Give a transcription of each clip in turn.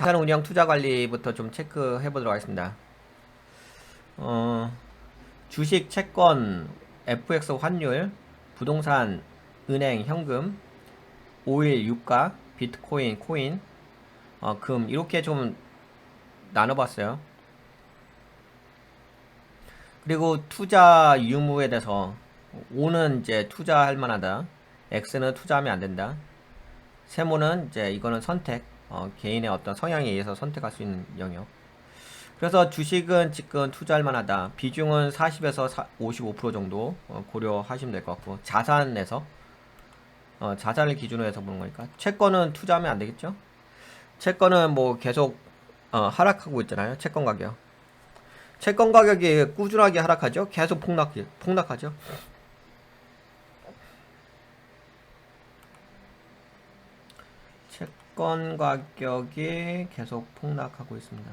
자산 운영 투자 관리부터 좀 체크해 보도록 하겠습니다. 주식, 채권, FX 환율, 부동산, 은행, 현금, 오일, 유가, 비트코인, 코인, 금 이렇게 좀 나눠봤어요. 그리고 투자 유무에 대해서 O는 이제 투자할 만하다, X는 투자하면 안 된다, 세모는 이제 이거는 선택, 개인의 어떤 성향에 의해서 선택할 수 있는 영역. 그래서 주식은 지금 투자할 만하다. 비중은 40에서 55% 정도 고려하시면 될 것 같고, 자산에서 자산을 기준으로 해서 보는 거니까 채권은 투자하면 안 되겠죠. 채권은 뭐 계속 하락하고 있잖아요. 채권 가격. 채권 가격이 꾸준하게 하락하죠. 계속 폭락하죠. 채권 가격이 계속 폭락하고 있습니다.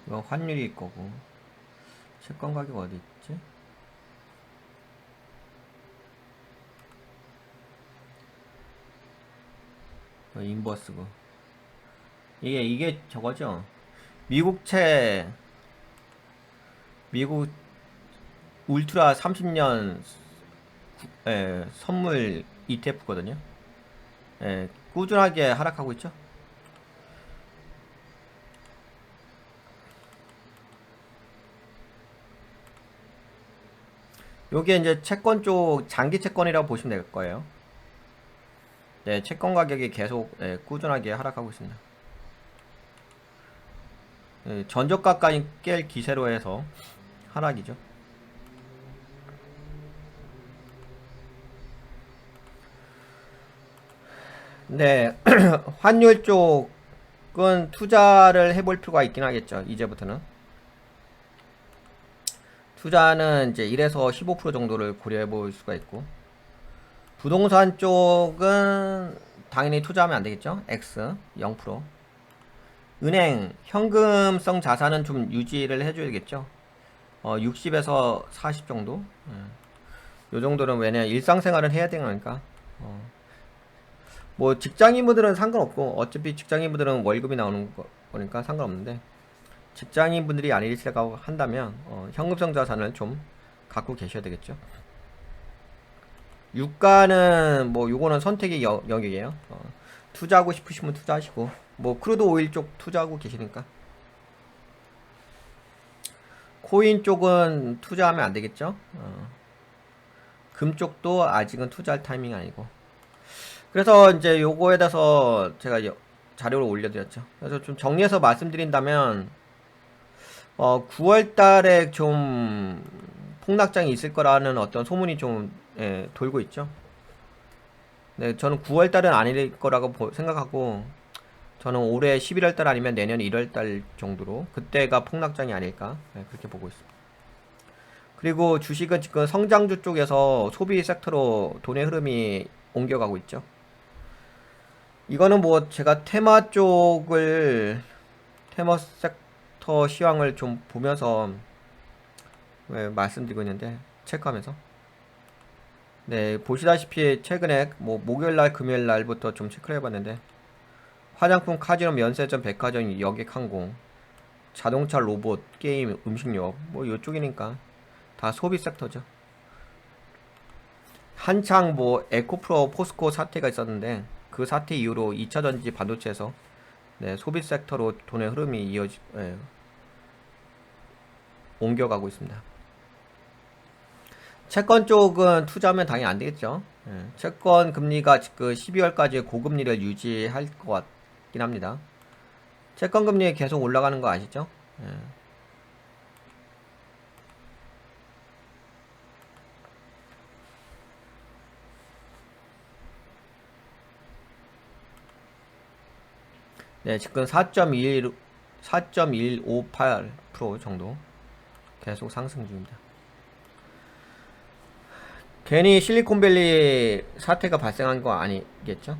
이건 환율일 거고. 채권 가격 어디 있지? 인버스고. 이게 저거죠. 미국 울트라 30년 선물 ETF거든요. 꾸준하게 하락하고 있죠. 요게 이제 채권 쪽 장기 채권이라고 보시면 될 거예요. 네, 채권 가격이 계속 꾸준하게 하락하고 있습니다. 전저가까지 깰 기세로 해서 하락이죠. 네, 환율 쪽은 투자를 해볼 필요가 있긴 하겠죠. 이제부터는 투자는 이제 1에서 15% 정도를 고려해 볼 수가 있고, 부동산 쪽은 당연히 투자하면 안 되겠죠. X 0%. 은행 현금성 자산은 좀 유지를 해줘야겠죠. 60에서 40 정도. 요 정도는 왜냐 일상생활은 해야 되는 거니까. 뭐 직장인분들은 상관없고, 어차피 직장인분들은 월급이 나오는 거니까 상관없는데, 직장인분들이 아니시라고 한다면 현금성 자산을 좀 갖고 계셔야 되겠죠. 유가는 뭐 요거는 선택의 영역이에요. 투자하고 싶으시면 투자하시고, 뭐 크루드 오일 쪽 투자하고 계시니까. 코인 쪽은 투자하면 안 되겠죠. 금 쪽도 아직은 투자할 타이밍이 아니고. 그래서 이제 요거에 대해서 제가 자료를 올려드렸죠. 그래서 좀 정리해서 말씀드린다면 9월 달에 좀 폭락장이 있을 거라는 어떤 소문이 좀 돌고 있죠. 네, 저는 9월 달은 아닐 거라고 생각하고, 저는 올해 11월 달 아니면 내년 1월 달 정도로 그때가 폭락장이 아닐까 그렇게 보고 있습니다. 그리고 주식은 지금 성장주 쪽에서 소비 섹터로 돈의 흐름이 옮겨가고 있죠. 이거는 뭐 제가 테마 섹터 시황을 좀 보면서 말씀드리고 있는데, 체크하면서. 네, 보시다시피 최근에 뭐 목요일날 금요일날부터 좀 체크를 해봤는데, 화장품, 카지노, 면세점, 백화점, 여객항공, 자동차, 로봇, 게임, 음식료 뭐 요쪽이니까 다 소비 섹터죠. 한창 뭐 에코프로, 포스코 사태가 있었는데, 그 사태 이후로 2차전지 반도체에서 소비 섹터로 돈의 흐름이 옮겨가고 있습니다. 채권 쪽은 투자하면 당연히 안 되겠죠. 채권 금리가 지금 12월까지 고금리를 유지할 것 같긴 합니다. 채권 금리 계속 올라가는 거 아시죠? 네, 지금 4.158% 정도 계속 상승 중입니다. 괜히 실리콘밸리 사태가 발생한 거 아니겠죠?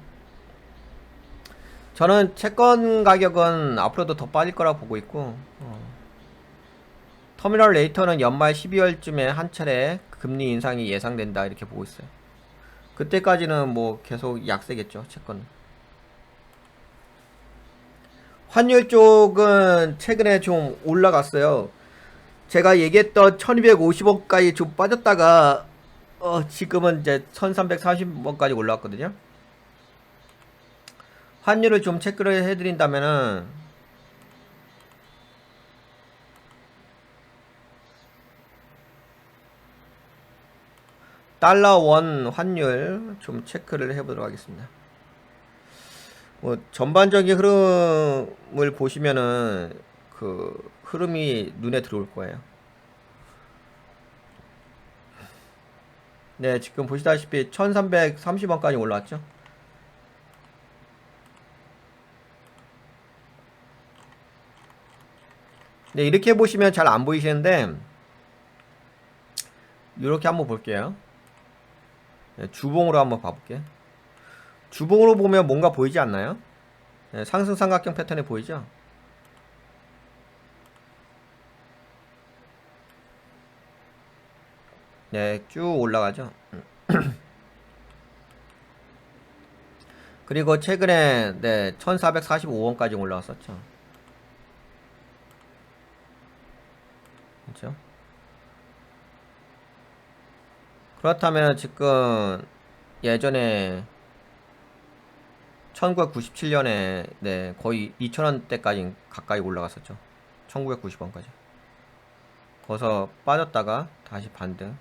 저는 채권 가격은 앞으로도 더 빠질 거라고 보고 있고, 터미널 레이터는 연말 12월쯤에 한 차례 금리 인상이 예상된다 이렇게 보고 있어요. 그때까지는 뭐 계속 약세겠죠, 채권. 환율 쪽은 최근에 좀 올라갔어요. 제가 얘기했던 1250원까지 좀 빠졌다가 지금은 이제 1340원까지 올라왔거든요. 환율을 좀 체크를 해드린다면은 달러 원 환율 좀 체크를 해보도록 하겠습니다. 뭐 전반적인 흐름을 보시면은 그 흐름이 눈에 들어올 거예요. 네, 지금 보시다시피 1330원까지 올라왔죠. 네, 이렇게 보시면 잘 안 보이시는데 이렇게 한번 볼게요. 네, 주봉으로 한번 봐볼게요. 주봉으로 보면 뭔가 보이지 않나요? 네, 상승 삼각형 패턴이 보이죠? 네, 쭉 올라가죠. 그리고 최근에 네, 1445원까지 올라왔었죠. 그렇죠? 그렇다면 지금 예전에 1997년에 네, 거의 2,000원대까지 가까이 올라갔었죠. 1990원까지. 거기서 빠졌다가 다시 반등.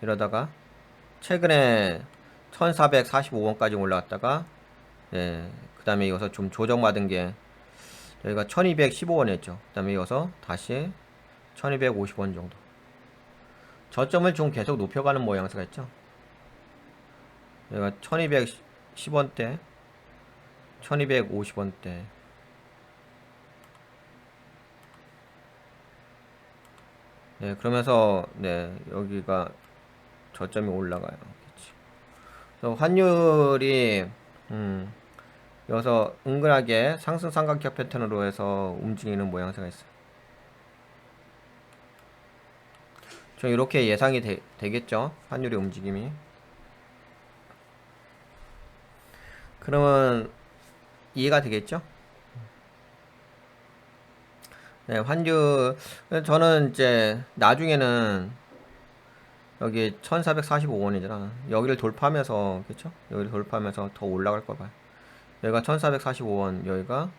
이러다가 최근에 1445원까지 올라갔다가 네, 그 다음에 이어서 좀 조정받은 게 여기가 1215원이었죠. 그 다음에 이어서 다시 1250원 정도. 저점을 좀 계속 높여가는 모양새가 있죠. 여기가 1210원대, 1250원대. 네, 그러면서 네, 여기가 저점이 올라가요. 그래서 환율이 여기서 은근하게 상승 삼각형 패턴으로 해서 움직이는 모양새가 있어요. 좀 이렇게 예상이 되겠죠? 환율의 움직임이. 그러면 이해가 되겠죠? 네, 환율 저는 이제 나중에는 여기 1445원이잖아. 여기를 돌파하면서 그쵸? 여기를 돌파하면서 더 올라갈 거 봐요. 여기가 1445원, 여기가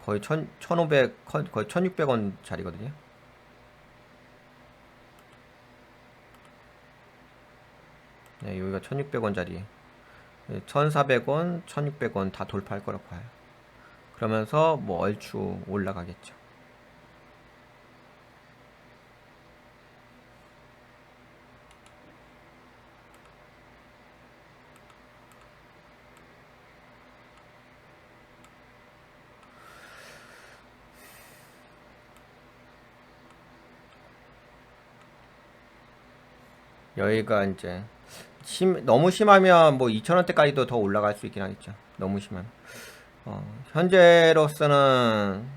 거의 1500, 거의 1600원 자리거든요. 네, 여기가 1600원 자리. 1400원, 1600원 다 돌파할 거라고 봐요. 그러면서 뭐 얼추 올라가겠죠. 여기가 이제 너무 심하면 뭐 2,000원대까지도 더 올라갈 수 있긴 하겠죠. 너무 심하면. 현재로서는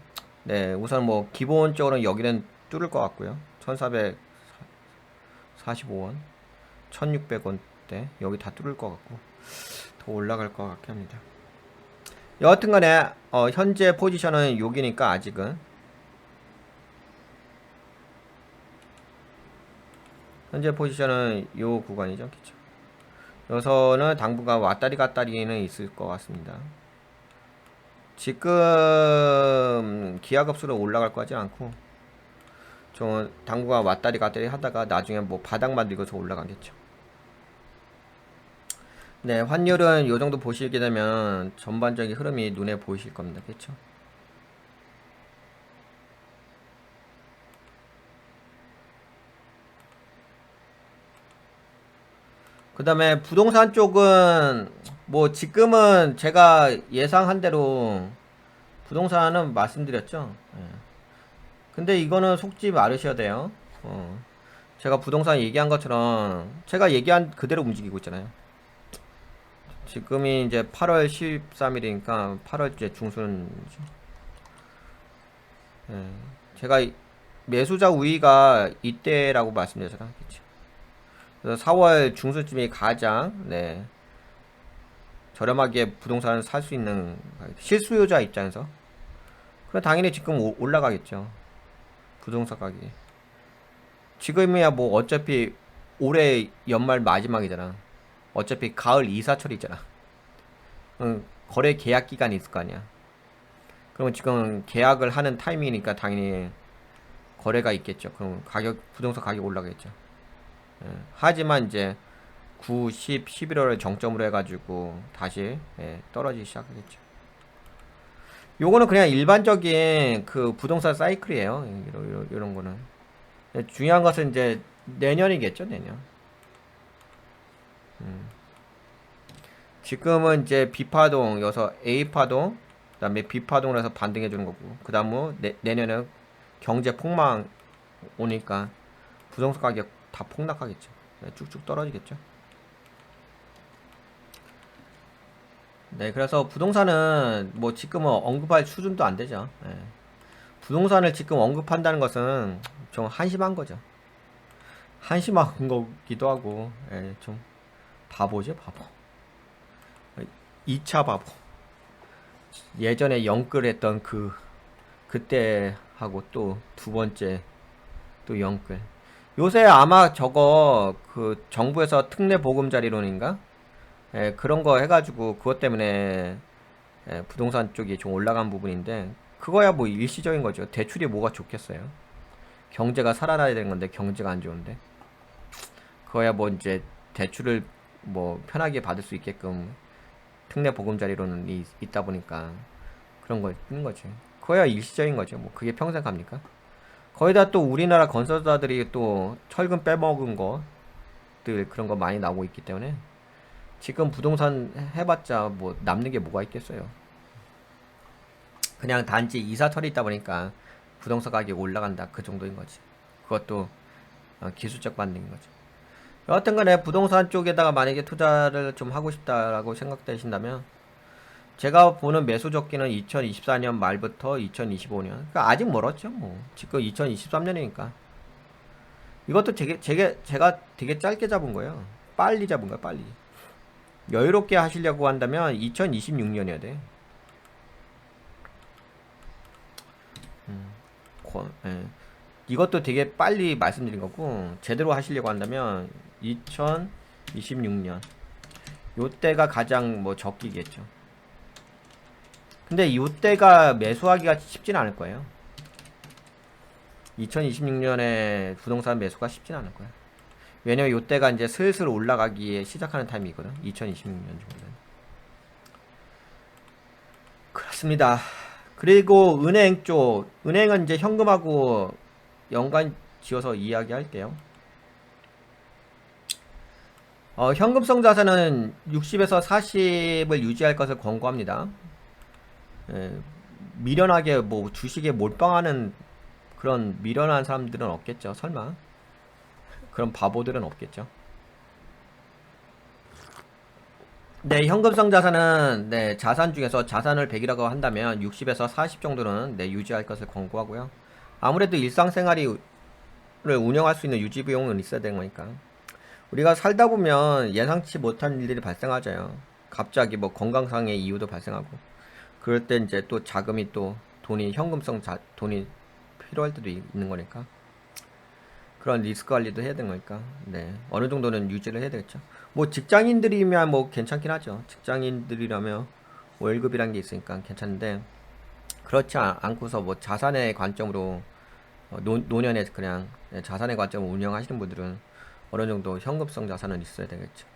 네, 우선 뭐 기본적으로 여기는 뚫을 것 같고요. 1445원, 1600원대 여기 다 뚫을 것 같고 더 올라갈 것 같긴 합니다. 여하튼간에 현재 포지션은 여기니까 아직은 현재 포지션은 요 구간이죠. 그쵸? 여기서는 당분간 왔다리 갔다리는 있을 것 같습니다. 지금 기하급수로 올라갈 것 같지 않고 좀 당분간 왔다리 갔다리 하다가 나중에 뭐 바닥 만들고서 올라가겠죠. 네, 환율은 요 정도 보시게 되면 전반적인 흐름이 눈에 보이실 겁니다. 그쵸? 그 다음에 부동산 쪽은 뭐 지금은 제가 예상한 대로 부동산은 말씀드렸죠. 예. 근데 이거는 속지 말으셔야 돼요. 제가 부동산 얘기한 것처럼 제가 얘기한 그대로 움직이고 있잖아요. 지금이 이제 8월 13일이니까 8월 이제 중순이죠. 예. 제가 매수자 우위가 이때라고 말씀드렸잖아. 그쵸? 그래서 4월 중순쯤이 가장 네, 저렴하게 부동산을 살 수 있는 실수요자 입장에서 그럼 당연히 지금 올라가겠죠. 부동산 가격이. 지금이야 뭐 어차피 올해 연말 마지막이잖아. 어차피 가을 이사철이 있잖아. 거래 계약 기간이 있을 거 아니야. 그러면 지금 계약을 하는 타이밍이니까 당연히 거래가 있겠죠. 그럼 부동산 가격 올라가겠죠. 예. 하지만 이제 9, 10, 11월을 정점으로 해가지고 다시 떨어지기 시작하겠죠. 요거는 그냥 일반적인 그 부동산 사이클이에요. 이런 거는. 중요한 것은 이제 내년이겠죠, 내년. 지금은 이제 B파동, 여기서 A파동, 그 다음에 B파동을 해서 반등해주는 거고, 그 다음은 내년에 경제 폭망 오니까 부동산 가격 다 폭락하겠죠. 쭉쭉 떨어지겠죠. 네, 그래서 부동산은 뭐 지금은 언급할 수준도 안 되죠. 부동산을 지금 언급한다는 것은 좀 한심한 거죠. 한심한 거기도 하고, 좀 바보죠, 바보. 2차 바보. 예전에 영끌했던 그때 하고 또 두 번째 또 영끌. 요새 아마 저거 그 정부에서 특례 보금자리론인가? 그런 거 해가지고 그것 때문에 부동산 쪽이 좀 올라간 부분인데 그거야 뭐 일시적인 거죠. 대출이 뭐가 좋겠어요. 경제가 살아나야 되는 건데 경제가 안 좋은데 그거야 뭐 이제 대출을 뭐 편하게 받을 수 있게끔 특례 보금자리론이 있다 보니까 그런 거 있는 거지. 그거야 일시적인 거죠. 뭐 그게 평생 갑니까? 거기다 또 우리나라 건설사들이 또 철근 빼먹은 것들 그런 거 많이 나오고 있기 때문에 지금 부동산 해봤자 뭐 남는 게 뭐가 있겠어요. 그냥 단지 이사철이 있다 보니까 부동산 가격이 올라간다 그 정도인 거지. 그것도 기술적 반등인 거죠. 여하튼 간에 부동산 쪽에다가 만약에 투자를 좀 하고 싶다라고 생각되신다면 제가 보는 매수 적기는 2024년 말부터 2025년. 그러니까 아직 멀었죠. 뭐 지금 2023년이니까 이것도 제가 되게 짧게 잡은 거예요. 빨리 잡은 거야, 빨리. 여유롭게 하시려고 한다면 2026년이어야 돼. 예. 이것도 되게 빨리 말씀드린 거고 제대로 하시려고 한다면 2026년 요때가 가장 뭐 적기겠죠. 근데 요때가 매수하기가 쉽진 않을 거예요. 2026년에 부동산 매수가 쉽진 않을 거예요. 왜냐면 요때가 이제 슬슬 올라가기 시작하는 타임이거든. 2026년 정도는. 그렇습니다. 그리고 은행 쪽, 은행은 이제 현금하고 연관 지어서 이야기할게요. 현금성 자산은 60에서 40을 유지할 것을 권고합니다. 미련하게 뭐 주식에 몰빵하는 그런 미련한 사람들은 없겠죠. 설마. 그런 바보들은 없겠죠. 네, 현금성 자산은 네, 자산 중에서 자산을 100이라고 한다면 60에서 40 정도는 네, 유지할 것을 권고하고요. 아무래도 일상생활을 운영할 수 있는 유지 비용은 있어야 되는 거니까. 우리가 살다 보면 예상치 못한 일들이 발생하죠. 갑자기 뭐 건강상의 이유도 발생하고. 그럴 때 이제 또 자금이 또 돈이 돈이 필요할 때도 있는 거니까. 그런 리스크 관리도 해야 되는 거니까. 네. 어느 정도는 유지를 해야 되겠죠. 뭐 직장인들이면 뭐 괜찮긴 하죠. 직장인들이라면 월급이란 게 있으니까 괜찮은데 그렇지 않고서 뭐 자산의 관점으로 노년에 그냥 자산의 관점을 운영하시는 분들은 어느 정도 현금성 자산은 있어야 되겠죠.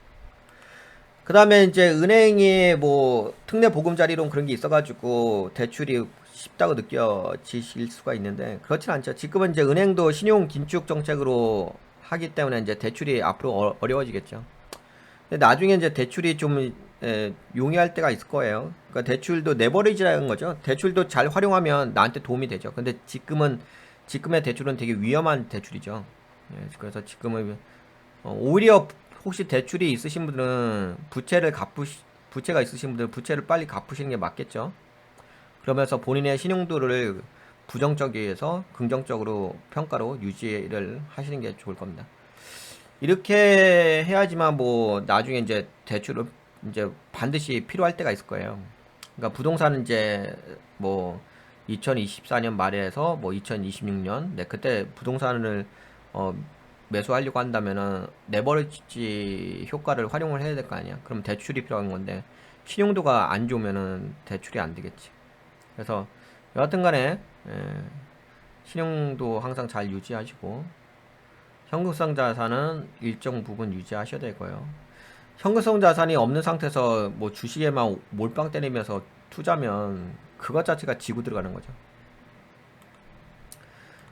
그 다음에 이제 은행이 뭐 특례 보금자리론 그런 게 있어가지고 대출이 쉽다고 느껴지실 수가 있는데 그렇진 않죠. 지금은 이제 은행도 신용 긴축 정책으로 하기 때문에 이제 대출이 앞으로 어려워지겠죠. 근데 나중에 이제 대출이 좀 용이할 때가 있을 거예요. 그러니까 대출도 레버리지라는 거죠. 대출도 잘 활용하면 나한테 도움이 되죠. 근데 지금의 대출은 되게 위험한 대출이죠. 그래서 지금은 오히려 혹시 대출이 있으신 분들은 부채가 있으신 분들은 부채를 빨리 갚으시는 게 맞겠죠. 그러면서 본인의 신용도를 부정적에서 긍정적으로 평가로 유지를 하시는 게 좋을 겁니다. 이렇게 해야지만 뭐 나중에 이제 대출을 이제 반드시 필요할 때가 있을 거예요. 그러니까 부동산은 이제 뭐 2024년 말에서 뭐 2026년 그때 부동산을 어 매수하려고 한다면은 레버리지 효과를 활용을 해야 될 거 아니야. 그럼 대출이 필요한 건데 신용도가 안 좋으면은 대출이 안 되겠지. 그래서 여하튼 간에 신용도 항상 잘 유지하시고 현금성 자산은 일정 부분 유지하셔야 되고요. 현금성 자산이 없는 상태에서 뭐 주식에만 몰빵 때리면서 투자면 그것 자체가 지고 들어가는 거죠.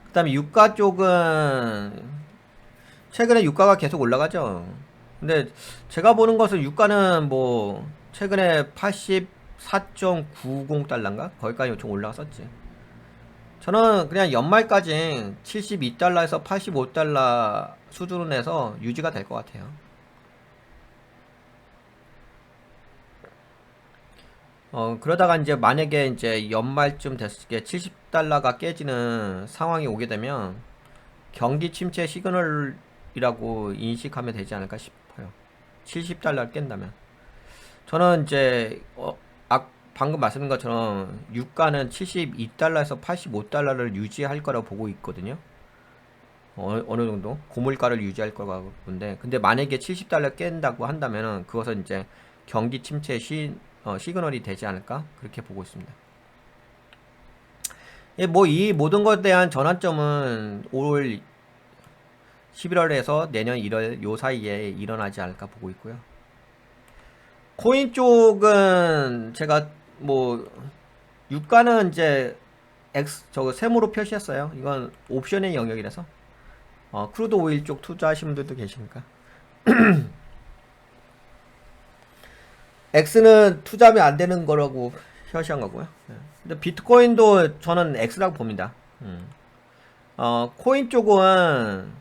그 다음에 유가 쪽은 최근에 유가가 계속 올라가죠. 근데 제가 보는 것은 유가는 뭐 최근에 84.90달러인가? 거기까지 좀 올라갔었지. 저는 그냥 연말까지 72달러에서 85달러 수준에서 유지가 될 것 같아요. 그러다가 이제 만약에 이제 연말쯤 됐을 때 70달러가 깨지는 상황이 오게 되면 경기 침체 시그널이라고 인식하면 되지 않을까 싶어요. 70달러를 깬다면. 저는 이제 방금 말씀드린 것처럼 유가는 72달러에서 85달러를 유지할 거라고 보고 있거든요. 어느 정도 고물가를 유지할 거라고 보는데, 근데 만약에 70달러 깬다고 한다면은 그것은 이제 경기 침체 시그널이 되지 않을까 그렇게 보고 있습니다. 예, 뭐 이 모든 것에 대한 전환점은 올 11월에서 내년 1월 요 사이에 일어나지 않을까 보고 있고요. 코인 쪽은 제가 뭐 유가는 이제 저거 세모로 표시했어요. 이건 옵션의 영역이라서 크루드 오일 쪽 투자하시는 분들도 계시니까 X는 투자하면 안 되는 거라고 표시한 거고요. 근데 비트코인도 저는 X라고 봅니다. 코인 쪽은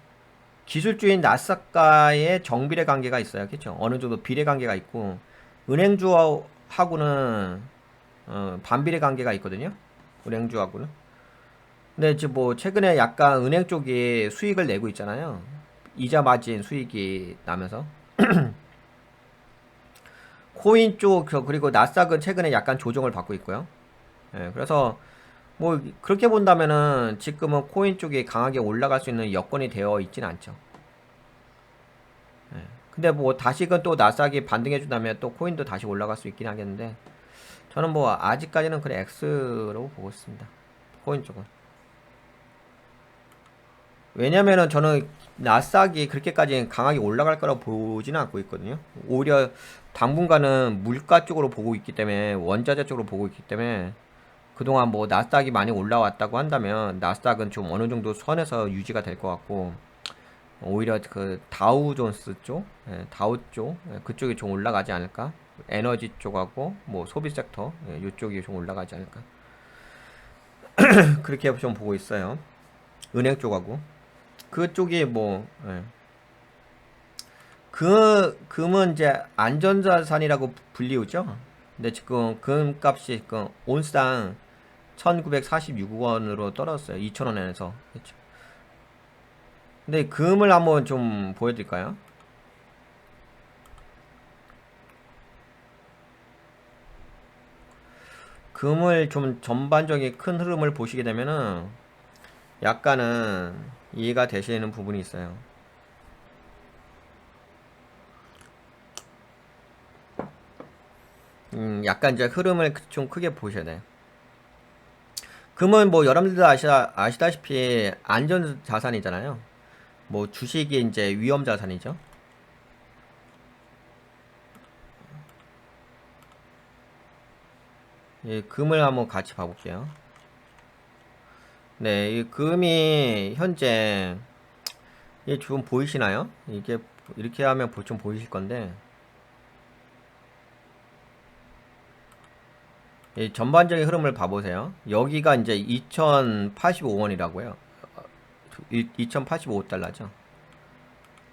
기술주인 나스닥과의 정비례 관계가 있어요. 그렇죠? 어느 정도 비례 관계가 있고 은행주하고는 반비례 관계가 있거든요. 은행주하고는. 근데 지금 뭐 최근에 약간 은행 쪽이 수익을 내고 있잖아요. 이자 마진 수익이 나면서 코인 쪽 그리고 나스닥은 최근에 약간 조정을 받고 있고요. 그래서 뭐 그렇게 본다면은 지금은 코인 쪽이 강하게 올라갈 수 있는 여건이 되어 있진 않죠. 근데 뭐 다시금 또 나스닥이 반등해 준다면 또 코인도 다시 올라갈 수 있긴 하겠는데 저는 뭐 아직까지는 그래 X로 보고 있습니다. 코인 쪽은. 왜냐면은 저는 나스닥이 그렇게까지 강하게 올라갈 거라고 보지는 않고 있거든요. 오히려 당분간은 물가 쪽으로 보고 있기 때문에 원자재 쪽으로 보고 있기 때문에 그동안 뭐 나스닥이 많이 올라왔다고 한다면 나스닥은 좀 어느 정도 선에서 유지가 될 것 같고 오히려 그 다우존스 쪽, 다우 쪽 그쪽이 좀 올라가지 않을까? 에너지 쪽하고 뭐 소비 섹터 이쪽이 좀 올라가지 않을까? 그렇게 좀 보고 있어요. 은행 쪽하고 그쪽이 뭐 금은 이제 안전자산이라고 불리우죠. 근데 지금 금 값이 그 온스당 1946원으로 떨어졌어요. 2,000원에서. 그렇죠. 근데 금을 한번 좀 보여드릴까요? 금을 좀 전반적인 큰 흐름을 보시게 되면은 약간은 이해가 되시는 부분이 있어요. 약간 이제 흐름을 좀 크게 보셔야 돼요. 금은 뭐 여러분들도 아시다시피 안전 자산이잖아요. 뭐 주식이 이제 위험 자산이죠. 예, 금을 한번 같이 봐볼게요. 네, 이 금이 현재 이게 좀 보이시나요? 이게 이렇게 하면 좀 보이실 건데 이 전반적인 흐름을 봐보세요. 여기가 이제 2085원이라고요. 2085달러죠.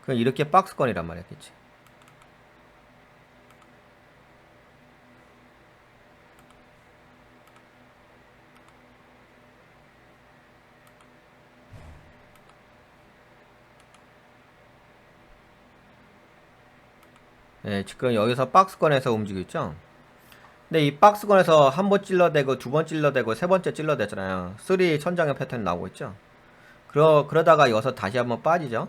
그럼 이렇게 박스권이란 말이야, 그치? 예, 지금 여기서 박스권에서 움직이고 있죠. 근데 이 박스권에서 한 번 찔러대고 두 번 찔러대고 세 번째 찔러대잖아요. 3 천장의 패턴이 나오고 있죠. 그러다가 여기서 다시 한번 빠지죠.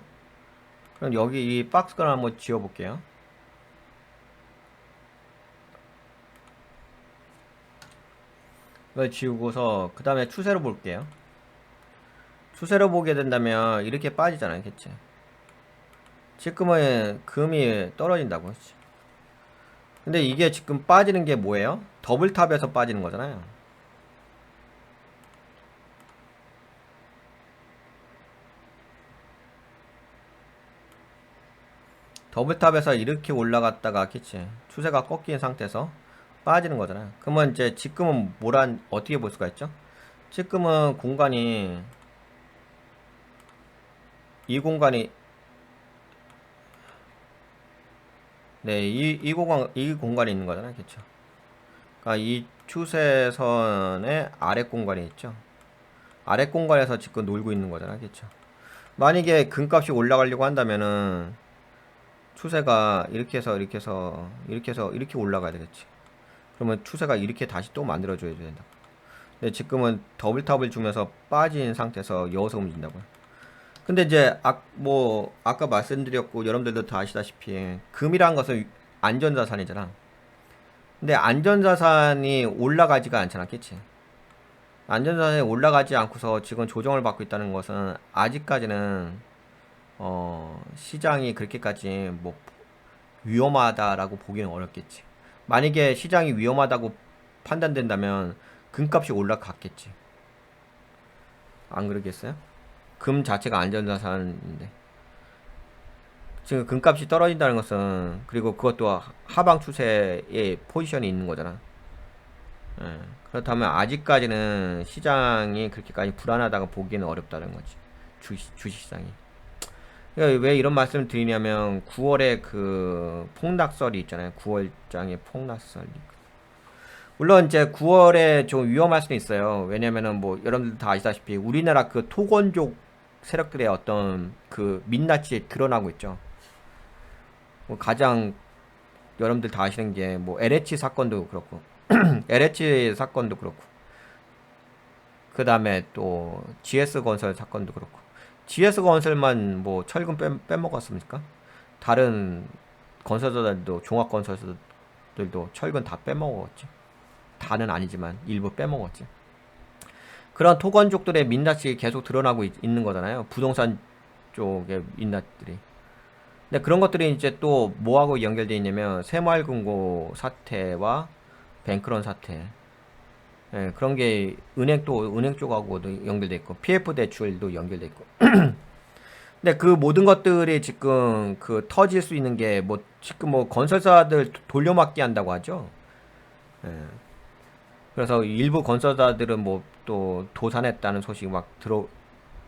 그럼 여기 이 박스권을 한번 지워볼게요. 이걸 지우고서 그 다음에 추세로 볼게요. 추세로 보게 된다면 이렇게 빠지잖아요. 그치? 지금은 금이 떨어진다고 했지. 근데 이게 지금 빠지는 게 뭐예요? 더블탑에서 빠지는 거잖아요. 더블탑에서 이렇게 올라갔다가 그치? 추세가 꺾인 상태에서 빠지는 거잖아요. 그러면 이제 지금은 어떻게 볼 수가 있죠? 지금은 이 공간이 네, 이 공간이 있는 거잖아요. 그쵸? 그러니까 이 추세선의 아래 공간이 있죠. 아래 공간에서 지금 놀고 있는 거잖아. 그쵸? 만약에 금값이 올라가려고 한다면은 추세가 이렇게 올라가야 되겠지. 그러면 추세가 이렇게 다시 또 만들어줘야 된다. 근데 지금은 더블탑을 주면서 빠진 상태에서 여기서 움직인다고요. 근데 이제 아까 말씀드렸고 여러분들도 다 아시다시피 금이란 것은 안전자산이잖아. 근데 안전자산이 올라가지가 않잖아, 그치? 안전자산이 올라가지 않고서 지금 조정을 받고 있다는 것은 아직까지는 시장이 그렇게까지 뭐 위험하다라고 보기는 어렵겠지. 만약에 시장이 위험하다고 판단된다면 금값이 올라갔겠지. 안 그러겠어요? 금 자체가 안전자산인데 지금 금값이 떨어진다는 것은 그리고 그것도 하방 추세의 포지션이 있는 거잖아. 예. 그렇다면 아직까지는 시장이 그렇게까지 불안하다고 보기는 어렵다는 거지. 주식시장이. 그러니까 왜 이런 말씀을 드리냐면 9월에 그 폭락설이 있잖아요. 9월장의 폭락설이. 물론 이제 9월에 좀 위험할 수는 있어요. 왜냐면은 뭐 여러분들 다 아시다시피 우리나라 그 토건족 세력들의 어떤 그 민낯이 드러나고 있죠. 뭐 가장 여러분들 다 아시는 게 뭐 LH 사건도 그렇고 LH 사건도 그렇고 그 다음에 또 GS건설 사건도 그렇고 GS건설만 뭐 철근 빼먹었습니까? 다른 건설사들도 종합건설사들도 철근 다 빼먹었지. 다는 아니지만 일부 빼먹었지. 그런 토건족들의 민낯이 계속 드러나고 있는 거잖아요. 부동산 쪽의 민낯들이. 근데 그런 것들이 이제 또 뭐하고 연결되어 있냐면 새마을금고 사태와 뱅크런 사태. 예, 그런 게 은행 쪽하고도 연결돼 있고 PF 대출도 연결돼 있고. 근데 그 모든 것들이 지금 그 터질 수 있는 게 뭐 지금 뭐 건설사들 돌려막기 한다고 하죠. 예. 그래서 일부 건설사들은 뭐 또 도산했다는 소식이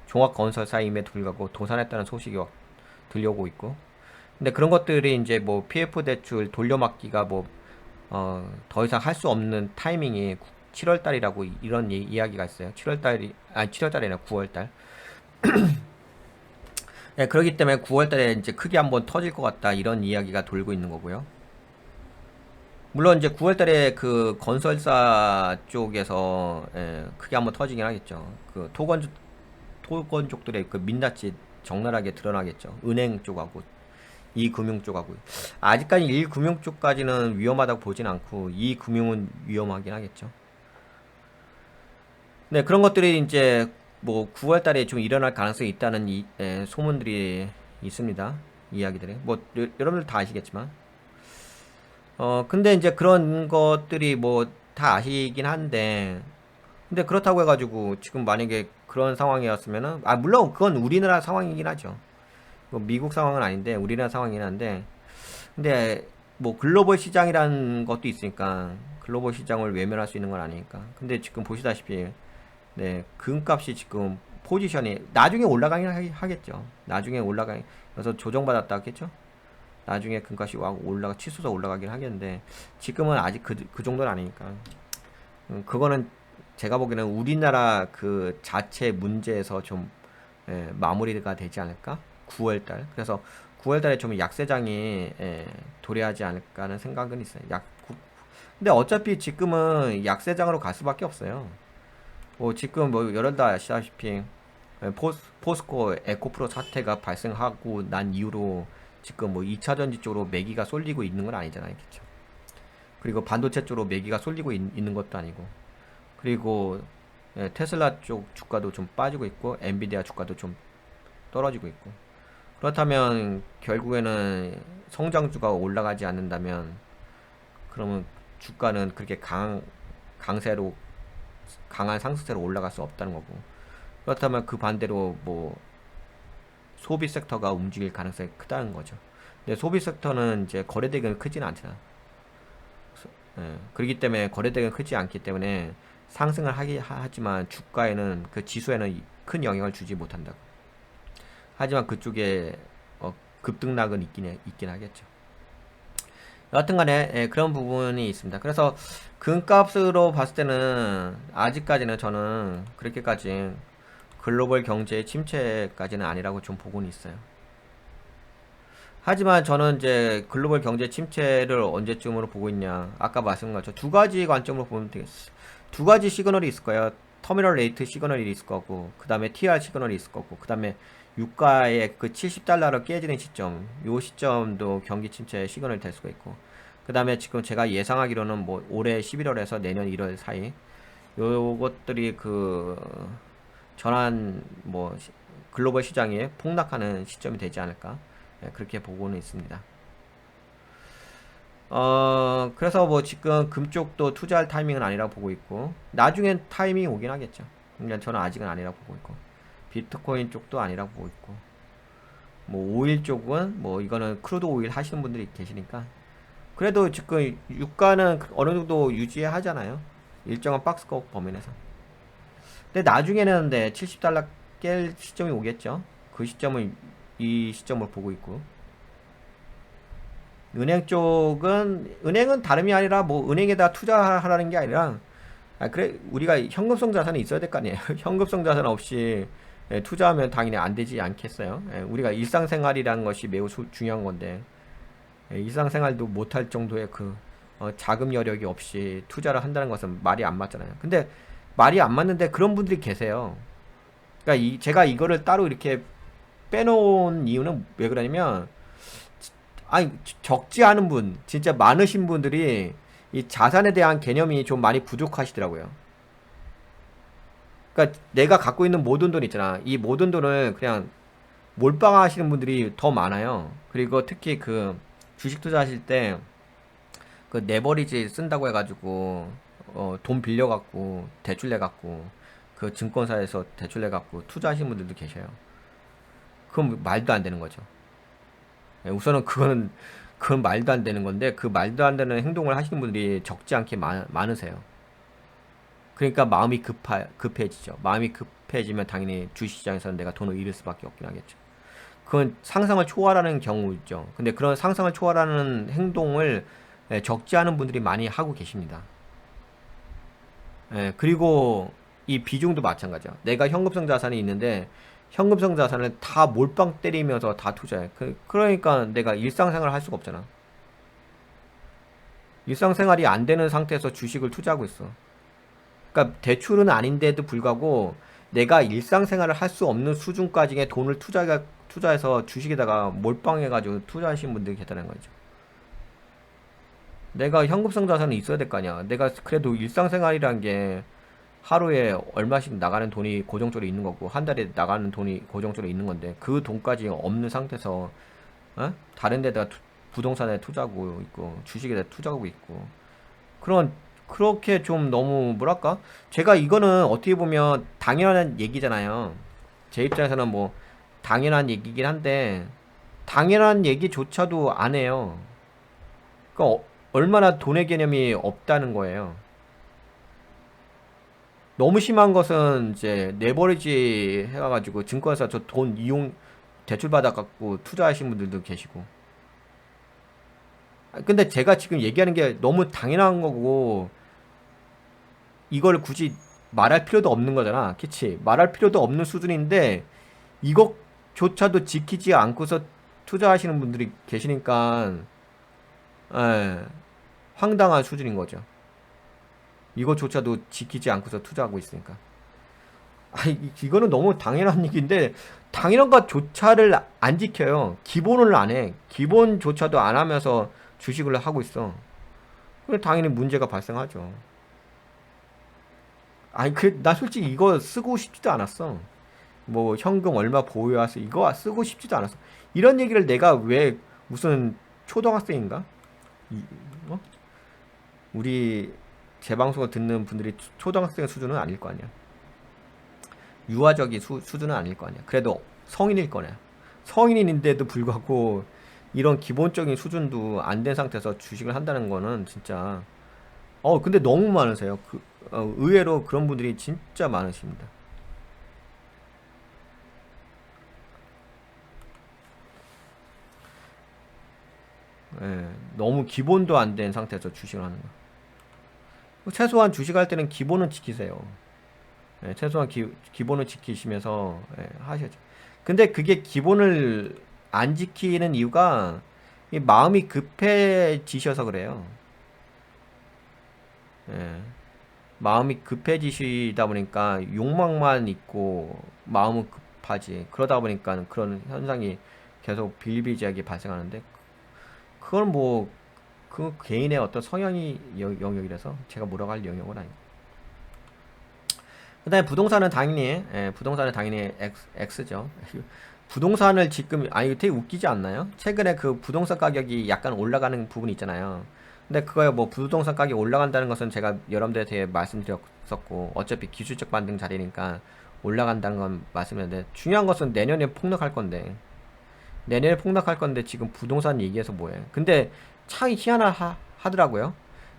종합건설사임에도 불구하고 도산했다는 소식이 막 들려오고 있고. 근데 그런 것들이 이제 뭐 PF 대출 돌려막기가 더 이상 할 수 없는 타이밍이 7월 달이라고 이런 이야기가 있어요. 7월 달이, 아니 7월 달이 아니라 9월 달. 네, 그렇기 때문에 9월 달에 이제 크게 한번 터질 것 같다. 이런 이야기가 돌고 있는 거고요. 물론 이제 9월 달에 그 건설사 쪽에서 크게 한번 터지긴 하겠죠. 그 토건족들의 그 민낯이 적나라하게 드러나겠죠. 은행 쪽하고 이 금융 쪽하고. 아직까지 1금융 쪽까지는 위험하다고 보진 않고 2금융은 위험하긴 하겠죠. 네, 그런 것들이 이제 뭐 9월 달에 좀 일어날 가능성이 있다는 소문들이 있습니다. 이야기들이. 뭐 여러분들 다 아시겠지만. 근데 이제 그런 것들이 뭐 다 아시긴 한데, 근데 그렇다고 해가지고 지금 만약에 그런 상황이었으면은, 물론 그건 우리나라 상황이긴 하죠. 뭐 미국 상황은 아닌데 우리나라 상황이긴 한데, 근데 뭐 글로벌 시장이라는 것도 있으니까 글로벌 시장을 외면할 수 있는 건 아니니까. 근데 지금 보시다시피 네, 금값이 지금 포지션이 나중에 올라가긴 하겠죠. 나중에 그래서 조정받았다 했겠죠. 나중에 금값이 치솟아 올라가긴 하겠는데 지금은 아직 그 정도는 아니니까. 그거는 제가 보기에는 우리나라 그 자체 문제에서 좀 마무리가 되지 않을까? 9월달. 그래서 9월 달에 좀 약세장이 도래하지 않을까 하는 생각은 있어요. 근데 어차피 지금은 약세장으로 갈 수밖에 없어요. 뭐 지금 뭐 여러 다 아시다시피 포스코 에코프로 사태가 발생하고 난 이후로 지금 뭐 2차 전지 쪽으로 매기가 쏠리고 있는 건 아니잖아요. 그쵸? 그리고 반도체 쪽으로 매기가 쏠리고 있는 것도 아니고, 그리고 테슬라 쪽 주가도 좀 빠지고 있고 엔비디아 주가도 좀 떨어지고 있고, 그렇다면 결국에는 성장주가 올라가지 않는다면 그러면 주가는 그렇게 강세로 강한 상승세로 올라갈 수 없다는 거고, 그렇다면 그 반대로 뭐 소비 섹터가 움직일 가능성이 크다는 거죠. 근데 소비 섹터는 이제 거래대금이 크지는 않잖아. 그렇기 때문에 거래대금이 크지 않기 때문에 상승을 하지만 주가에는 그 지수에는 큰 영향을 주지 못한다고. 하지만 그쪽에 급등락은 있긴 하겠죠. 여하튼간에 그런 부분이 있습니다. 그래서 금값으로 봤을 때는 아직까지는 저는 그렇게까지 글로벌 경제의 침체까지는 아니라고 좀 보고는 있어요. 하지만 저는 이제 글로벌 경제 침체를 언제쯤으로 보고 있냐, 아까 말씀한 것처럼 두 가지 관점으로 보면 되겠어. 두 가지 시그널이 있을 거예요. 터미널 레이트 시그널이 있을 거고, 그 다음에 TR 시그널이 있을 거고, 그 다음에 유가의 그 70달러로 깨지는 시점, 요 시점도 경기 침체의 시그널이 될 수가 있고, 그 다음에 지금 제가 예상하기로는 뭐 올해 11월에서 내년 1월 사이 요것들이 그 전환 뭐 글로벌 시장에 폭락하는 시점이 되지 않을까, 그렇게 보고는 있습니다. 그래서 뭐 지금 금 쪽도 투자할 타이밍은 아니라고 보고 있고, 나중엔 타이밍이 오긴 하겠죠. 그러니까 저는 아직은 아니라고 보고 있고, 비트코인 쪽도 아니라고 보고 있고, 뭐 오일 쪽은 뭐 이거는 크루드 오일 하시는 분들이 계시니까, 그래도 지금 유가는 어느 정도 유지하잖아요. 일정한 박스권 범위내서. 근데 나중에는 70달러 깰 시점이 오겠죠. 그 시점은 이 시점을 보고 있고, 은행은 다름이 아니라 뭐 은행에다 투자하라는 게 아니라, 그래 우리가 현금성 자산이 있어야 될 거 아니에요. 현금성 자산 없이 투자하면 당연히 안 되지 않겠어요. 우리가 일상생활이라는 것이 매우 중요한 건데, 일상생활도 못할 정도의 그 자금 여력이 없이 투자를 한다는 것은 말이 안 맞잖아요. 근데 말이 안 맞는데 그런 분들이 계세요. 그러니까 제가 이거를 따로 이렇게 빼놓은 이유는 왜 그러냐면, 아니 적지 않은 분, 진짜 많으신 분들이 이 자산에 대한 개념이 좀 많이 부족하시더라고요. 그러니까 내가 갖고 있는 모든 돈 있잖아. 이 모든 돈을 그냥 몰빵하시는 분들이 더 많아요. 그리고 특히 그 주식 투자하실 때 그 레버리지 쓴다고 해가지고 돈 빌려갖고 대출 내갖고 그 증권사에서 대출 내갖고 투자하시는 분들도 계셔요. 그건 말도 안 되는 거죠. 우선은 그건 말도 안 되는 건데, 그 말도 안 되는 행동을 하시는 분들이 적지 않게 많으세요. 그러니까 마음이 급해지죠. 마음이 급해지면 당연히 주식시장에서는 내가 돈을 잃을 수밖에 없긴 하겠죠. 그건 상상을 초월하는 경우죠. 근데 그런 상상을 초월하는 행동을 적지 않은 분들이 많이 하고 계십니다. 그리고 이 비중도 마찬가지야. 내가 현금성 자산이 있는데 현금성 자산을 다 몰빵 때리면서 다 투자해. 그러니까 내가 일상생활을 할 수가 없잖아. 일상생활이 안 되는 상태에서 주식을 투자하고 있어. 그러니까 대출은 아닌데도 불구하고 내가 일상생활을 할 수 없는 수준까지의 돈을 투자해서 주식에다가 몰빵해가지고 투자하시는 분들이 계시다는 거죠. 내가 현금성 자산은 있어야 될 거 아니야. 내가 그래도 일상생활이란 게 하루에 얼마씩 나가는 돈이 고정적으로 있는 거고, 한 달에 나가는 돈이 고정적으로 있는 건데, 그 돈까지 없는 상태에서 다른 데다가 부동산에 투자하고 있고 주식에 투자하고 있고, 그렇게 좀 너무 뭐랄까, 제가 이거는 어떻게 보면 당연한 얘기잖아요. 제 입장에서는 뭐 당연한 얘기긴 한데 당연한 얘기조차도 안 해요. 그러니까 얼마나 돈의 개념이 없다는 거예요. 너무 심한 것은 이제 레버리지 해가지고 증권사 저 돈 대출 받아갖고 투자하신 분들도 계시고. 근데 제가 지금 얘기하는 게 너무 당연한 거고 이걸 굳이 말할 필요도 없는 거잖아. 그치? 말할 필요도 없는 수준인데 이것조차도 지키지 않고서 투자하시는 분들이 계시니까 예, 황당한 수준인 거죠. 이것조차도 지키지 않고서 투자하고 있으니까. 이거는 너무 당연한 얘기인데 당연한 것조차를 안 지켜요. 기본을 안 해. 기본조차도 안 하면서 주식을 하고 있어. 그래 당연히 문제가 발생하죠. 나 솔직히 이거 쓰고 싶지도 않았어. 뭐 현금 얼마 보유해서 이거 쓰고 싶지도 않았어. 이런 얘기를 내가 왜 무슨 초등학생인가? 이, 어? 우리 제 방송을 듣는 분들이 초등학생 수준은 아닐 거 아니야. 유아적인 수준은 아닐 거 아니야. 그래도 성인일 거냐. 성인인데도 불구하고 이런 기본적인 수준도 안 된 상태에서 주식을 한다는 거는 진짜 근데 너무 많으세요. 의외로 그런 분들이 진짜 많으십니다. 예, 너무 기본도 안 된 상태에서 주식을 하는 거. 최소한 주식할 때는 기본은 지키세요. 예, 최소한 기본을 지키시면서 하셔야죠. 근데 그게 기본을 안 지키는 이유가 이 마음이 급해지셔서 그래요. 예, 마음이 급해지시다 보니까 욕망만 있고 마음은 급하지. 그러다 보니까 그런 현상이 계속 비일비재하게 발생하는데 그건 뭐 그 개인의 어떤 성향이 영역이라서 제가 뭐라고 할 영역은 아니고. 그 다음에 부동산은 당연히 X죠. 부동산을 지금, 이거 되게 웃기지 않나요? 최근에 그 부동산 가격이 약간 올라가는 부분이 있잖아요. 근데 그거에 뭐 부동산 가격이 올라간다는 것은 제가 여러분들한테 말씀드렸었고, 어차피 기술적 반등 자리니까 올라간다는 건 말씀드렸는데, 중요한 것은 내년에 폭락할 건데, 지금 부동산 얘기해서 뭐해. 근데 참 희한하더라고요.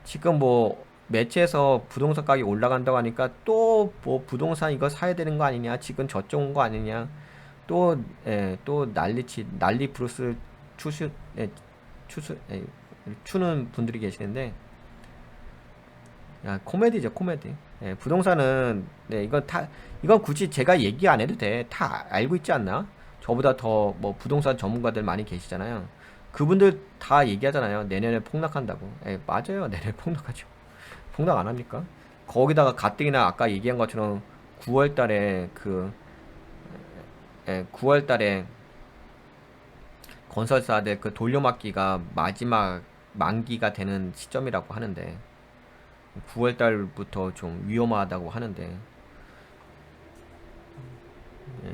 지금 뭐 매체에서 부동산 가격이 올라간다고 하니까 또 뭐 부동산 이거 사야 되는 거 아니냐, 지금 저쪽 온 거 아니냐, 또 난리 브루스 추수 추수 추는 분들이 계시는데, 야, 코미디죠, 코미디. 부동산은 이건 굳이 제가 얘기 안 해도 돼. 다 알고 있지 않나? 저보다 더 뭐 부동산 전문가들 많이 계시잖아요. 그분들 다 얘기하잖아요. 내년에 폭락한다고. 맞아요. 내년에 폭락하죠. 폭락 안 합니까? 거기다가 가뜩이나 아까 얘기한 것처럼 9월 달에 9월 달에 건설사들 그 돌려막기가 마지막 만기가 되는 시점이라고 하는데 9월 달부터 좀 위험하다고 하는데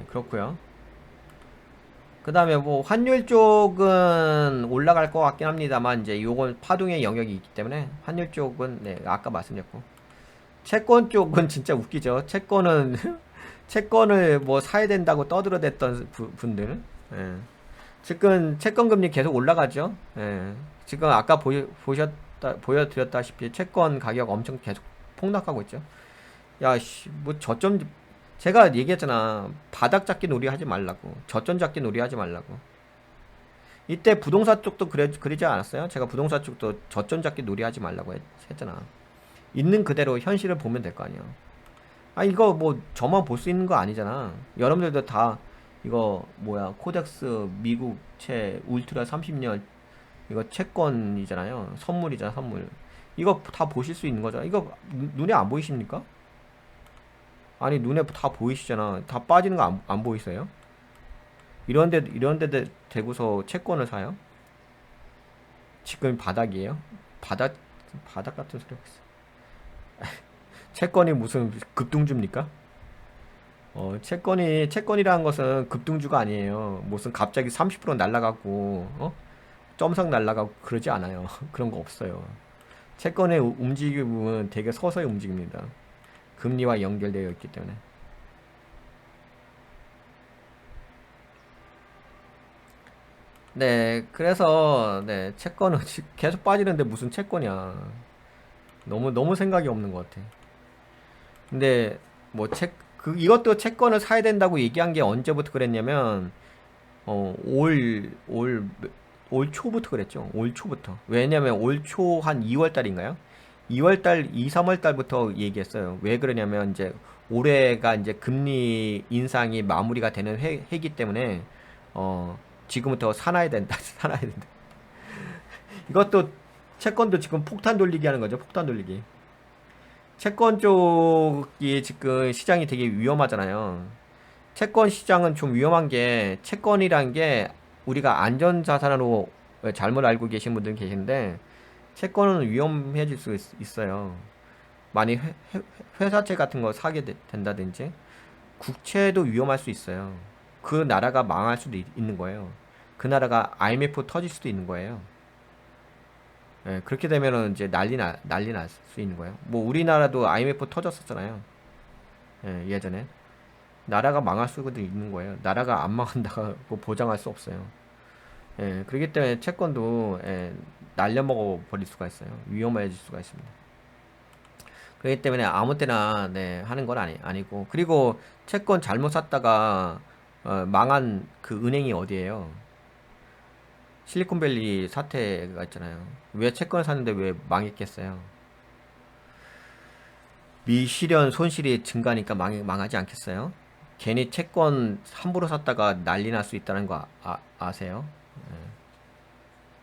그렇고요. 그 다음에 뭐 환율 쪽은 올라갈 것 같긴 합니다만 이제 요건 파동의 영역이 있기 때문에 환율 쪽은 아까 말씀드렸고, 채권 쪽은 진짜 웃기죠. 채권을 뭐 사야 된다고 떠들어댔던 분들, 지금 채권 금리 계속 올라가죠. 지금 아까 보여드렸다시피 채권 가격 엄청 계속 폭락하고 있죠. 야씨, 뭐 저점, 제가 얘기했잖아. 바닥 잡기 놀이 하지 말라고. 저점 잡기 놀이 하지 말라고. 이때 부동산 쪽도 그러지 않았어요? 제가 부동산 쪽도 저점 잡기 놀이 하지 말라고 했잖아. 있는 그대로 현실을 보면 될 거 아니야. 이거 뭐 저만 볼 수 있는 거 아니잖아. 여러분들도 다 이거 뭐야, 코덱스 미국 채 울트라 30년 이거 채권이잖아요. 선물이잖아, 선물. 이거 다 보실 수 있는 거잖아. 이거 눈에 안 보이십니까? 아니, 눈에 다 보이시잖아. 다 빠지는 거 안 보이세요? 이런 데 대고서 채권을 사요? 지금 바닥이에요? 바닥 같은 소리 하고 있어. 채권이 무슨 급등주입니까? 채권이라는 것은 급등주가 아니에요. 무슨 갑자기 30% 날라가고, 점상 날라가고 그러지 않아요. 그런 거 없어요. 채권의 움직임은 되게 서서히 움직입니다. 금리와 연결되어 있기 때문에. 그래서 채권은 계속 빠지는데 무슨 채권이야. 너무 생각이 없는 것 같아. 근데 뭐 이것도 채권을 사야 된다고 얘기한 게 언제부터 그랬냐면 올 초부터 그랬죠. 올 초부터. 왜냐면 올 초 한 2월 달인가요? 3월 달부터 얘기했어요. 왜 그러냐면 이제 올해가 이제 금리 인상이 마무리가 되는 해기 때문에 지금부터 사놔야 된다. 사놔야 된다. 이것도 채권도 지금 폭탄 돌리기 하는 거죠. 폭탄 돌리기. 채권 쪽이 지금 시장이 되게 위험하잖아요. 채권 시장은 좀 위험한 게 채권이란 게 우리가 안전자산으로 잘못 알고 계신 분들 계신데 채권은 위험해질 수 있어요. 많이 회사채 같은 거 사게 된다든지 국채도 위험할 수 있어요. 그 나라가 망할 수도 있는 거예요. 그 나라가 IMF 터질 수도 있는 거예요. 예, 그렇게 되면은 이제 난리 날 수 있는 거예요. 뭐 우리나라도 IMF 터졌었잖아요. 예, 예전에. 나라가 망할 수도 있는 거예요. 나라가 안 망한다고 보장할 수 없어요. 예, 그렇기 때문에 채권도 날려먹어 버릴 수가 있어요. 위험해질 수가 있습니다. 그렇기 때문에 아무 때나 하는 건 아니고 그리고 채권 잘못 샀다가 망한 그 은행이 어디예요? 실리콘밸리 사태가 있잖아요. 왜 채권을 샀는데 왜 망했겠어요? 미실현 손실이 증가하니까 망하지 않겠어요? 괜히 채권 함부로 샀다가 난리 날 수 있다는 거 아세요? 예.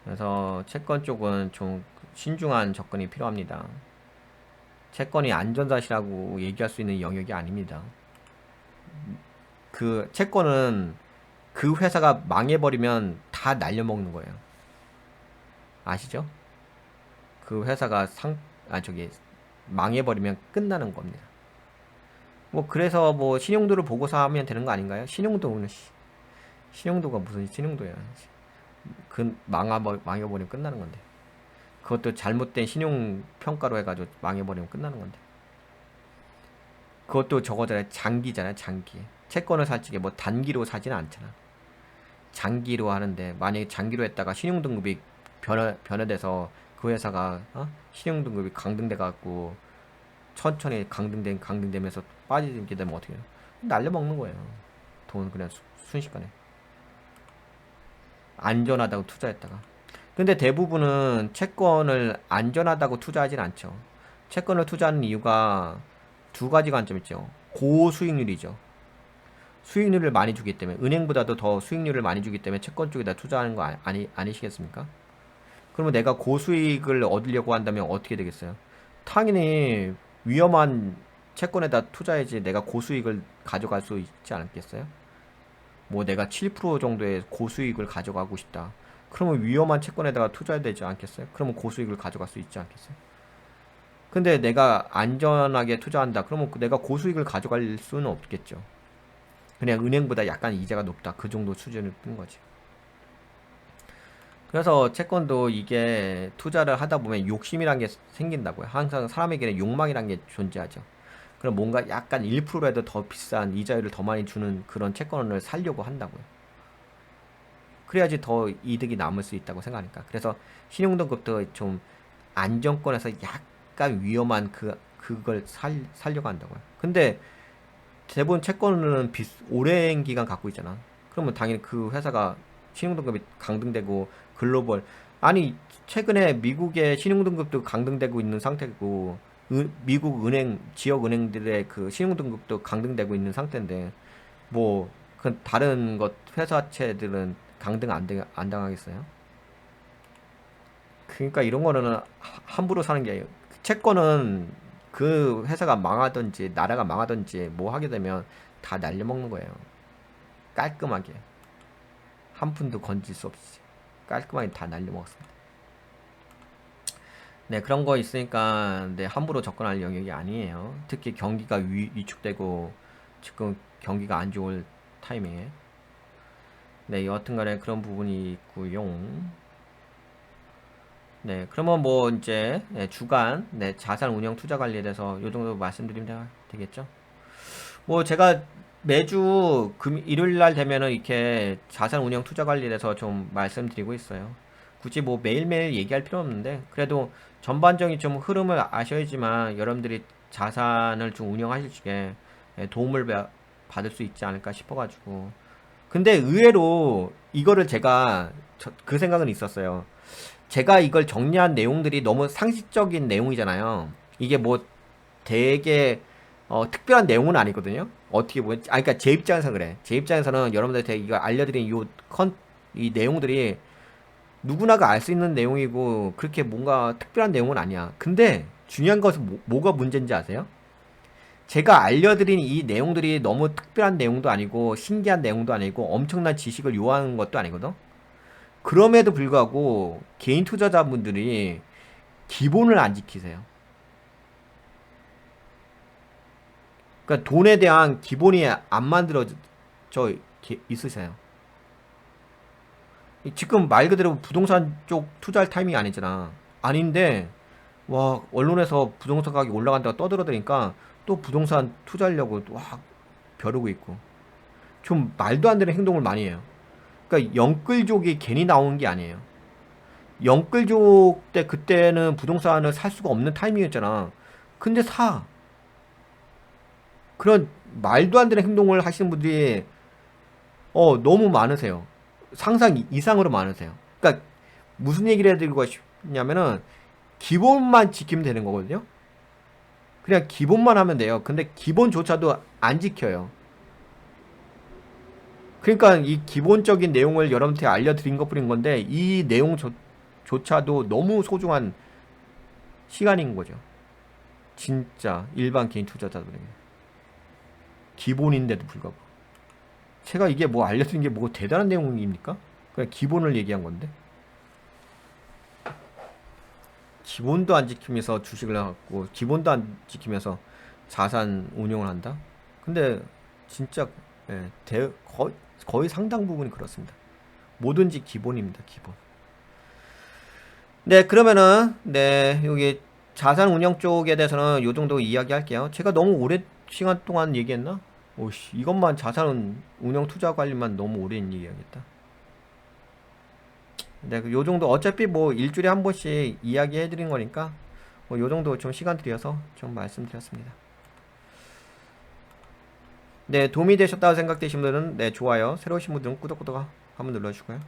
그래서 채권 쪽은 좀 신중한 접근이 필요합니다. 채권이 안전자시라고 얘기할 수 있는 영역이 아닙니다. 그 채권은 그 회사가 망해버리면 다 날려먹는 거예요. 아시죠? 그 회사가 망해버리면 끝나는 겁니다. 뭐 그래서 뭐 신용도를 보고서 하면 되는 거 아닌가요? 신용도가 무슨 신용도야? 그 망해버리면 끝나는 건데. 그것도 잘못된 신용 평가로 해가지고 망해버리면 끝나는 건데. 그것도 저거잖아요. 장기잖아요. 장기. 채권을 살 적에 뭐 단기로 사지는 않잖아. 장기로 하는데 만약에 장기로 했다가 신용등급이 변화돼서 그 회사가 신용등급이 강등돼 갖고 천천히 강등되면서 빠지게 되면 어떻게 해요? 날려먹는 거예요. 돈 그냥 순식간에. 안전하다고 투자했다가. 근데 대부분은 채권을 안전하다고 투자하진 않죠. 채권을 투자하는 이유가 두 가지 관점 있죠. 고수익률이죠. 수익률을 많이 주기 때문에 은행보다도 더 수익률을 많이 주기 때문에 채권 쪽에다 투자하는 거 아니시겠습니까? 그러면 내가 고수익을 얻으려고 한다면 어떻게 되겠어요? 당연히 위험한 채권에다 투자해야지 내가 고수익을 가져갈 수 있지 않겠어요? 뭐 내가 7% 정도의 고수익을 가져가고 싶다. 그러면 위험한 채권에다가 투자해야 되지 않겠어요? 그러면 고수익을 가져갈 수 있지 않겠어요? 근데 내가 안전하게 투자한다. 그러면 내가 고수익을 가져갈 수는 없겠죠. 그냥 은행보다 약간 이자가 높다. 그 정도 수준을 뜬 거지. 그래서 채권도 이게 투자를 하다 보면 욕심이란 게 생긴다고요. 항상 사람에게는 욕망이란 게 존재하죠. 그럼 뭔가 약간 1%라도 더 비싼 이자율을 더 많이 주는 그런 채권을 사려고 한다고요. 그래야지 더 이득이 남을 수 있다고 생각하니까. 그래서 신용등급도 좀 안정권에서 약간 위험한 그걸 살려고 한다고요. 근데 대부분 채권은 오랜 기간 갖고 있잖아. 그러면 당연히 그 회사가 신용등급이 강등되고 글로벌 아니 최근에 미국의 신용등급도 강등되고 있는 상태고 미국 은행 지역 은행들의 그 신용등급도 강등되고 있는 상태인데 뭐 그 다른 것 회사채들은 강등 안 당하겠어요? 그러니까 이런 거는 함부로 사는 게 아니에요. 채권은 그 회사가 망하든지 나라가 망하든지 뭐 하게 되면 다 날려먹는 거예요. 깔끔하게 한 푼도 건질 수 없이 깔끔하게 다 날려먹었습니다. 네, 그런 거 있으니까 함부로 접근할 영역이 아니에요. 특히 경기가 위축되고 지금 경기가 안 좋을 타이밍에 네, 여하튼간에 그런 부분이 있고요. 네, 그러면 뭐 이제 주간 자산 운영 투자 관리에 대해서 요 정도 말씀드리면 되겠죠. 뭐 제가 매주 일요일 날 되면은 이렇게 자산 운영 투자 관리에 대해서 좀 말씀드리고 있어요. 굳이 뭐 매일매일 얘기할 필요 없는데 그래도 전반적인 좀 흐름을 아셔야지만 여러분들이 자산을 좀 운영하실 적에 도움을 받을 수 있지 않을까 싶어가지고. 근데 의외로 이거를 제가 그 생각은 있었어요. 제가 이걸 정리한 내용들이 너무 상식적인 내용이잖아요. 이게 뭐 되게 특별한 내용은 아니거든요. 어떻게 보면 그러니까 제 입장에서 그래. 제 입장에서는 여러분들한테 이거 알려드린 이 내용들이 누구나가 알 수 있는 내용이고 그렇게 뭔가 특별한 내용은 아니야. 근데 중요한 것은 뭐가 문제인지 아세요? 제가 알려드린 이 내용들이 너무 특별한 내용도 아니고 신기한 내용도 아니고 엄청난 지식을 요하는 것도 아니거든. 그럼에도 불구하고 개인 투자자분들이 기본을 안 지키세요. 그러니까 돈에 대한 기본이 안 만들어져 있으세요. 지금 말 그대로 부동산 쪽 투자할 타이밍이 아니잖아. 아닌데 와 언론에서 부동산 가격이 올라간다고 떠들어대니까 또 부동산 투자하려고 막 벼르고 있고 좀 말도 안 되는 행동을 많이 해요. 그러니까 영끌족이 괜히 나오는 게 아니에요. 영끌족 때 그때는 부동산을 살 수가 없는 타이밍이었잖아. 근데 사. 그런 말도 안 되는 행동을 하시는 분들이 너무 많으세요. 상상 이상으로 많으세요. 그러니까 무슨 얘기를 해드리고 싶냐면은 기본만 지키면 되는 거거든요. 그냥 기본만 하면 돼요. 근데 기본조차도 안 지켜요. 그러니까 이 기본적인 내용을 여러분한테 알려드린 것뿐인 건데 이 내용조차도 너무 소중한 시간인 거죠. 진짜 일반 개인 투자자들에게 기본인데도 불구하고 제가 이게 뭐 알려드린 게 뭐 대단한 내용입니까? 그냥 기본을 얘기한 건데 기본도 안 지키면서 주식을 갖고 기본도 안 지키면서 자산 운용을 한다? 근데 진짜 거의 상당 부분이 그렇습니다. 뭐든지 기본입니다. 기본. 네, 그러면은 여기 자산 운영 쪽에 대해서는 요 정도 이야기할게요. 제가 너무 오래 시간 동안 얘기했나? 오씨, 이것만 자산 운영 투자 관리만 너무 오래 얘기하겠다. 네, 요 정도 어차피 뭐 일주일에 한 번씩 이야기해 드린 거니까 뭐 요 정도 좀 시간 들여서 좀 말씀드렸습니다. 네, 도움이 되셨다고 생각되신 분들은 좋아요, 새로 오신 분들은 구독 한번 눌러주시고요.